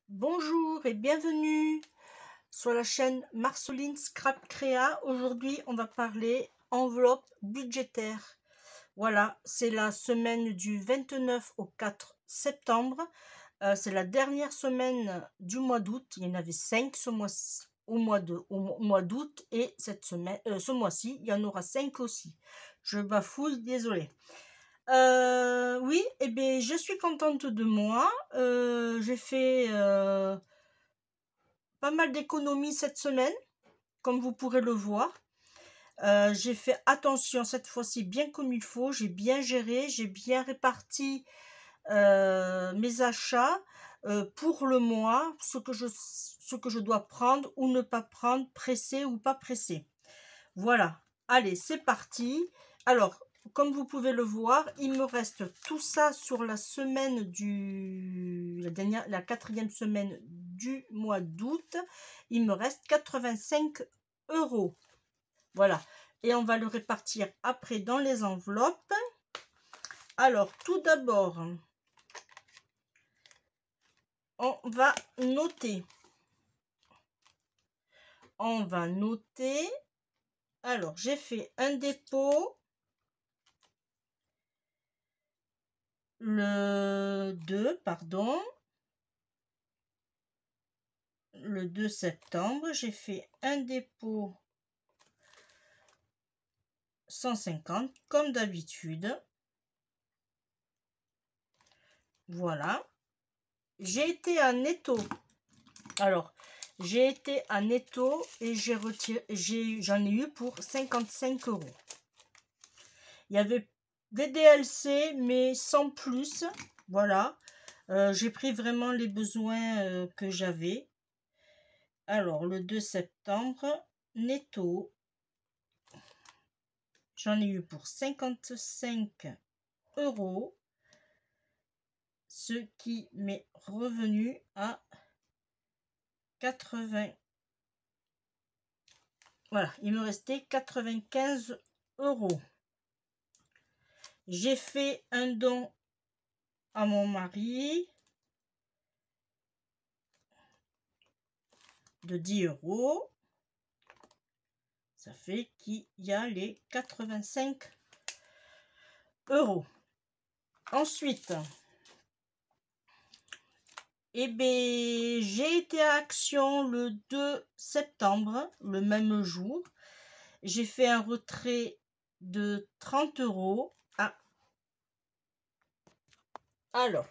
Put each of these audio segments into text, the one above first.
Bonjour et bienvenue sur la chaîne Marceline Scrap Créa. Aujourd'hui, on va parler enveloppe budgétaire. Voilà, c'est la semaine du 29 au 4 septembre. C'est la dernière semaine du mois d'août. Il y en avait 5 ce mois-ci, au mois d'août, et cette semaine, ce mois-ci, il y en aura 5 aussi. Je bafouille, désolé. Oui, et bien, je suis contente de moi. J'ai fait pas mal d'économies cette semaine, comme vous pourrez le voir. J'ai fait attention cette fois-ci bien comme il faut. J'ai bien géré, j'ai bien réparti mes achats pour le mois, ce que je dois prendre ou ne pas prendre, pressé ou pas pressé. Voilà, allez, c'est parti. Alors, comme vous pouvez le voir, il me reste tout ça sur la semaine la quatrième semaine du mois d'août. Il me reste 85 €. Voilà, et on va le répartir après dans les enveloppes. Alors, tout d'abord, on va noter. Alors, j'ai fait un dépôt le 2 septembre, j'ai fait un dépôt 150 comme d'habitude. Voilà. J'ai été à Netto. Alors, j'ai été à Netto et j'en ai eu pour 55 €. Il y avait des DLC, mais sans plus. Voilà. J'ai pris vraiment les besoins que j'avais. Alors, le 2 septembre, Netto, j'en ai eu pour 55 €, ce qui m'est revenu à 80. Voilà, il me restait 95 €. J'ai fait un don à mon mari de 10 €. Ça fait qu'il y a les 85 €. Ensuite, j'ai été à Action le 2 septembre, le même jour. J'ai fait un retrait de 30 €. Alors,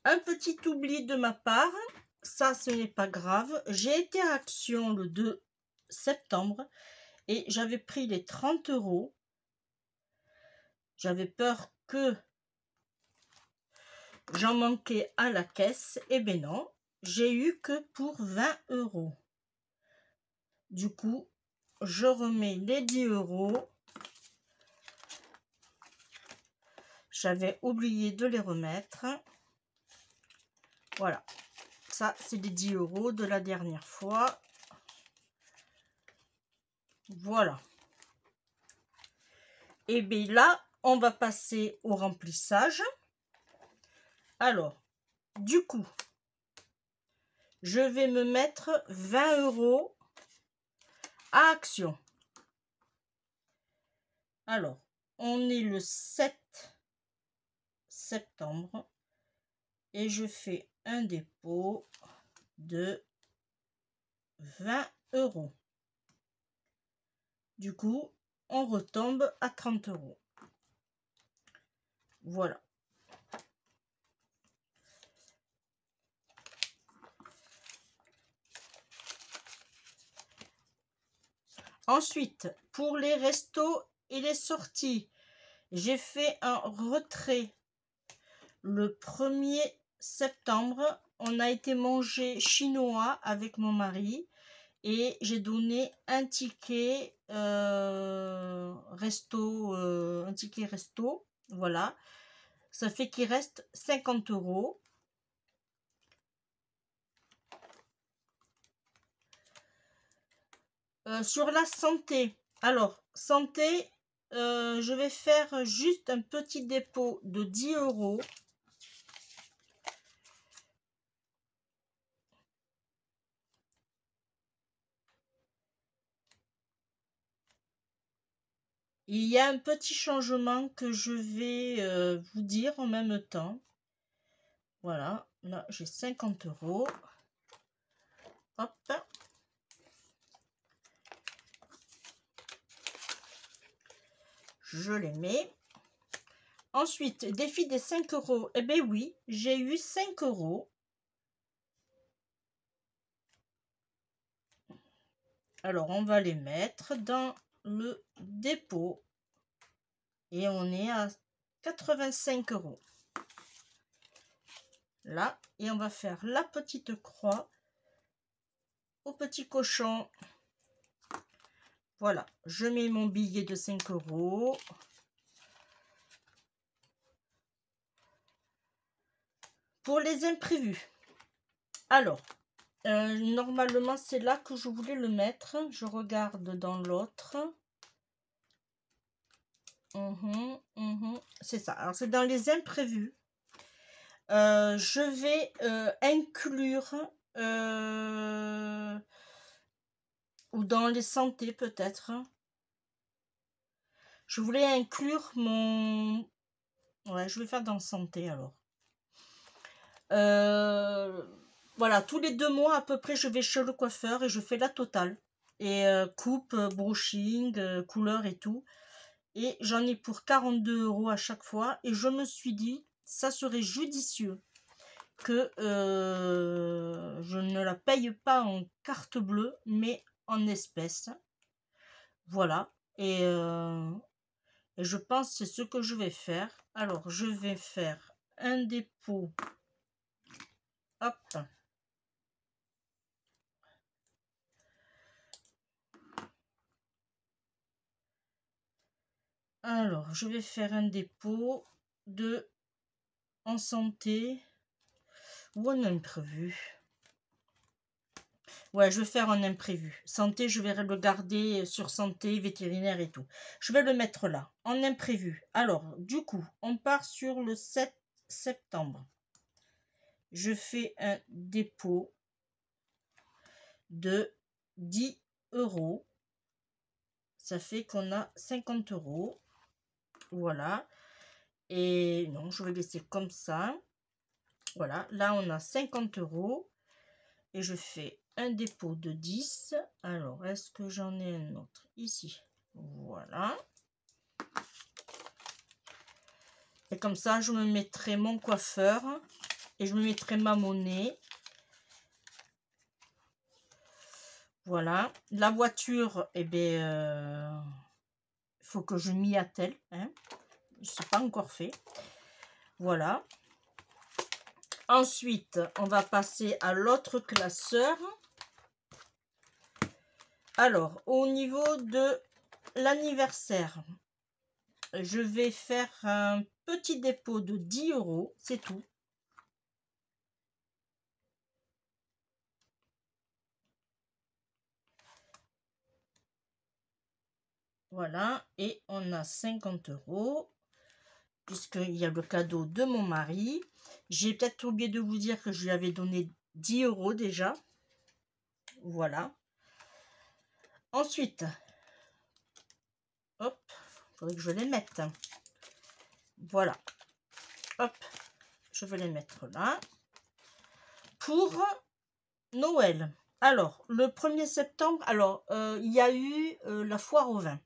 un petit oubli de ma part, ça ce n'est pas grave. J'ai été à Action le 2 septembre et j'avais pris les 30 €. J'avais peur que j'en manquais à la caisse. Eh bien non, j'ai eu que pour 20 €. Du coup, je remets les 10 €. J'avais oublié de les remettre. Voilà, ça c'est les 10 € de la dernière fois. Voilà. Et bien là, on va passer au remplissage. Alors, du coup, je vais me mettre 20 € à Action. Alors, on est le 7 septembre et je fais un dépôt de 20 €. Du coup, on retombe à 30 €. Voilà. Ensuite, pour les restos et les sorties, j'ai fait un retrait le 1er septembre. On a été manger chinois avec mon mari et j'ai donné un ticket resto, voilà. Ça fait qu'il reste 50 €. Sur la santé, alors santé, je vais faire juste un petit dépôt de 10 €. Il y a un petit changement que je vais vous dire en même temps. Voilà, là j'ai 50 €. Hop. Je les mets. Ensuite, défi des 5 €. Eh bien oui, j'ai eu 5 €. Alors, on va les mettre dans le dépôt. Et on est à 85 €. Là, et on va faire la petite croix au petit cochon. Voilà, je mets mon billet de 5 €. Pour les imprévus. Alors, normalement, c'est là que je voulais le mettre. Je regarde dans l'autre. C'est ça. Alors, c'est dans les imprévus. Je vais inclure, ou dans les santé peut-être. Je voulais inclure mon... Ouais, je vais faire dans santé alors. Voilà, tous les 2 mois à peu près, je vais chez le coiffeur et je fais la totale. Et coupe, brushing, couleur et tout. Et j'en ai pour 42 € à chaque fois. Et je me suis dit, ça serait judicieux que je ne la paye pas en carte bleue, mais en espèces. Voilà. Et je pense que c'est ce que je vais faire. Alors, je vais faire un dépôt. Hop. Alors, je vais faire un dépôt de en santé ou en imprévu. Ouais, je vais faire un imprévu. Santé, je vais le garder sur santé, vétérinaire et tout. Je vais le mettre là, en imprévu. Alors, du coup, on part sur le 7 septembre. Je fais un dépôt de 10 €. Ça fait qu'on a 50 €. Voilà. Et non, je vais laisser comme ça. Voilà, là on a 50 €. Et je fais un dépôt de 10. Alors, est-ce que j'en ai un autre ici? Voilà. Et comme ça, je me mettrai mon coiffeur et je me mettrai ma monnaie. Voilà. La voiture, eh bien, il faut que je m'y attelle. Hein. Je ne sais pas encore fait. Voilà. Ensuite, on va passer à l'autre classeur. Alors, au niveau de l'anniversaire, je vais faire un petit dépôt de 10 €, c'est tout. Voilà, et on a 50 €, puisqu'il y a le cadeau de mon mari. J'ai peut-être oublié de vous dire que je lui avais donné 10 € déjà. Voilà. Ensuite, hop, il faudrait que je les mette. Voilà. Hop, je vais les mettre là. Pour Noël. Alors, le 1er septembre, alors, il y a eu la foire au vin.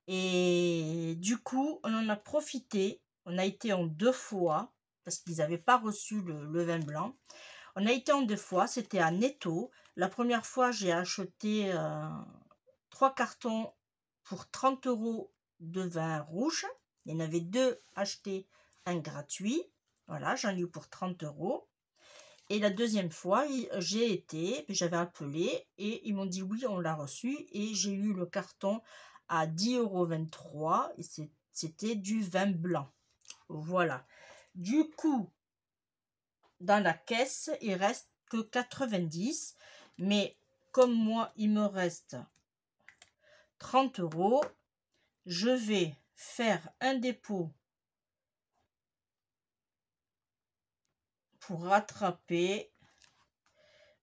Et du coup, on en a profité. On a été en 2 fois, parce qu'ils n'avaient pas reçu le vin blanc. On a été en 2 fois, c'était à Netto. La première fois, j'ai acheté 3 cartons pour 30 € de vin rouge. Il y en avait 2 achetés, un gratuit. Voilà, j'en ai eu pour 30 €. Et la deuxième fois, j'ai été, j'avais appelé et ils m'ont dit oui, on l'a reçu. Et j'ai eu le carton à 10,23 € et c'était du vin blanc. Voilà. Du coup, dans la caisse, il reste que 90. Mais comme moi, il me reste 30 €, je vais faire un dépôt pour rattraper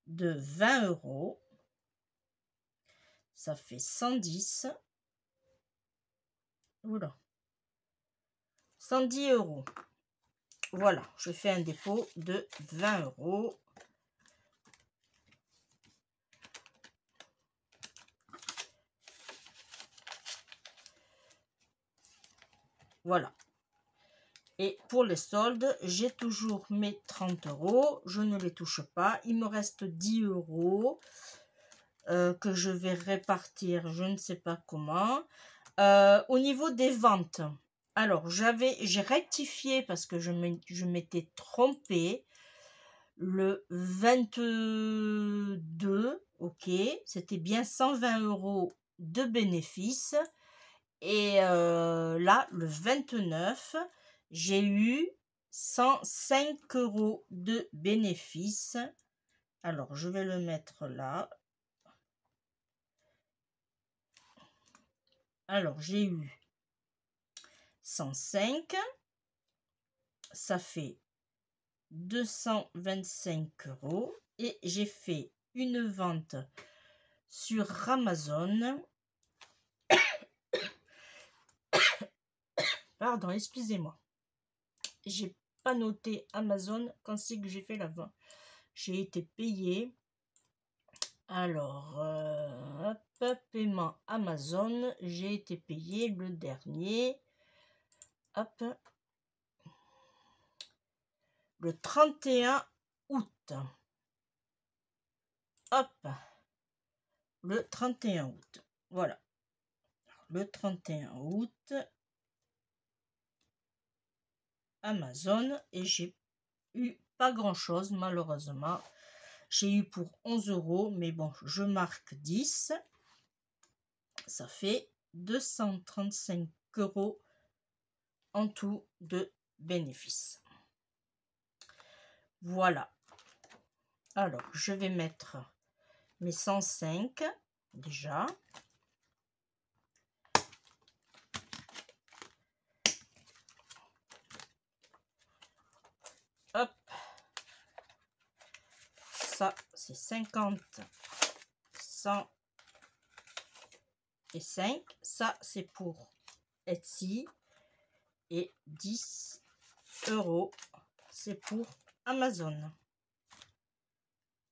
de 20 €. Ça fait 110. Voilà. 110 €. Voilà, je fais un dépôt de 20 €. Voilà. Et pour les soldes, j'ai toujours mes 30 €. Je ne les touche pas. Il me reste 10 € que je vais répartir, je ne sais pas comment. Au niveau des ventes, alors j'ai rectifié parce que je m'étais trompée. Le 22, ok, c'était bien 120 € de bénéfices. Et là, le 29, j'ai eu 105 € de bénéfices. Alors, je vais le mettre là. Alors, j'ai eu 105, ça fait 225 € et j'ai fait une vente sur Amazon. Pardon, excusez-moi. J'ai pas noté Amazon quand c'est que j'ai fait la vente. J'ai été payé. Alors, hop, paiement Amazon. J'ai été payé le dernier. Hop. Le 31 août. Hop. Le 31 août. Voilà. Le 31 août. Amazon. Et j'ai eu pas grand chose malheureusement. J'ai eu pour 11 €. Mais bon, je marque 10. Ça fait 235 € en tout de bénéfices. Voilà. Alors, je vais mettre mes 105 déjà. Hop. Ça, c'est 50, 100 et 5. Ça, c'est pour Etsy. Et 10 €, c'est pour Amazon.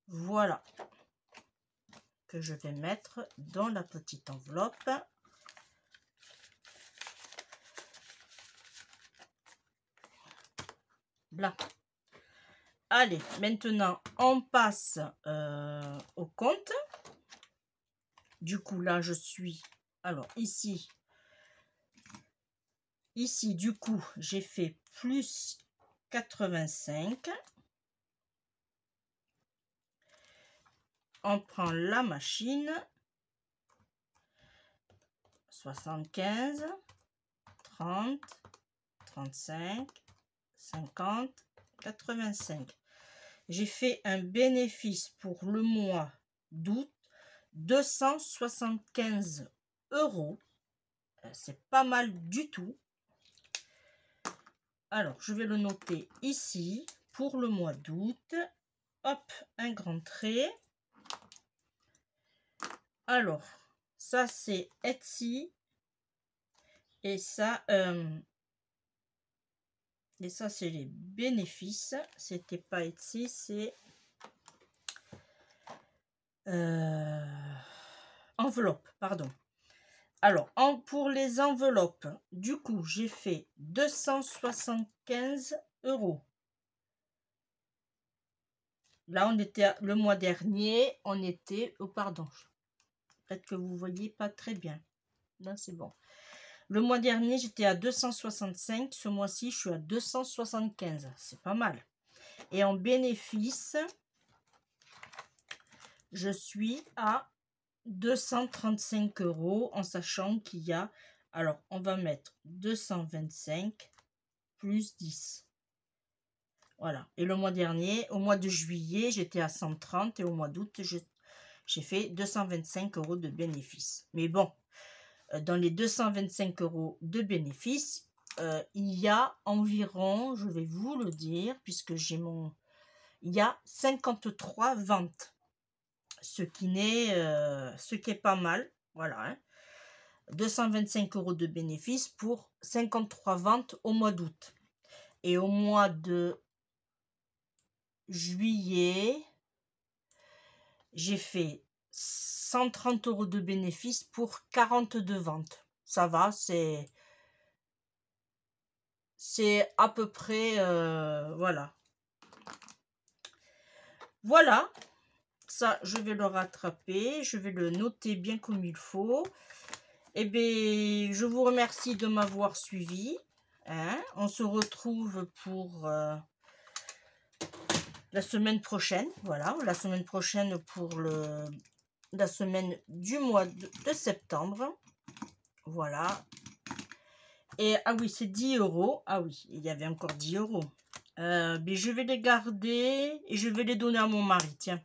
Voilà. Que je vais mettre dans la petite enveloppe. Là. Allez, maintenant, on passe au compte. Du coup, là, je suis... Alors, ici, du coup, j'ai fait plus 85. On prend la machine. 75, 30, 35, 50, 85. J'ai fait un bénéfice pour le mois d'août 275 €. C'est pas mal du tout. Alors, je vais le noter ici pour le mois d'août. Hop, un grand trait. Alors, ça c'est Etsy. Et ça, c'est les bénéfices. C'était pas Etsy, c'est enveloppe, pardon. Alors, pour les enveloppes, du coup, j'ai fait 275 €. Là, on était le mois dernier, on était... Oh, pardon. Peut-être que vous voyez pas très bien. Là, c'est bon. Le mois dernier, j'étais à 265. Ce mois-ci, je suis à 275. C'est pas mal. Et en bénéfice, je suis à 235 € en sachant qu'il y a... Alors, on va mettre 225 plus 10. Voilà. Et le mois dernier, au mois de juillet, j'étais à 130 et au mois d'août, j'ai fait 225 € de bénéfices. Mais bon, dans les 225 € de bénéfices, il y a environ, je vais vous le dire, puisque j'ai mon... Il y a 53 ventes. Ce qui est pas mal. Voilà. Hein. 225 € de bénéfice pour 53 ventes au mois d'août. Et au mois de juillet, j'ai fait 130 € de bénéfice pour 42 ventes. Ça va, c'est à peu près, voilà. Voilà, ça, je vais le rattraper, je vais le noter bien comme il faut. Eh bien, je vous remercie de m'avoir suivi. Hein. On se retrouve pour la semaine prochaine. Voilà, la semaine prochaine pour la semaine du mois de septembre. Voilà. Et ah oui, c'est 10 €. Ah oui, il y avait encore 10 €. Mais je vais les garder et je vais les donner à mon mari. Tiens,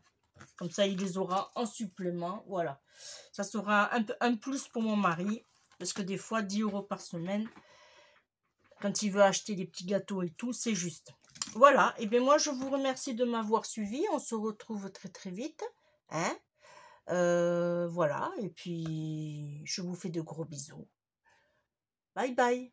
comme ça, il les aura en supplément. Voilà. Ça sera un plus pour mon mari. Parce que des fois, 10 € par semaine, quand il veut acheter des petits gâteaux et tout, c'est juste. Voilà. Et bien moi, je vous remercie de m'avoir suivi. On se retrouve très très vite. Hein. Voilà. Et puis, je vous fais de gros bisous. Bye bye.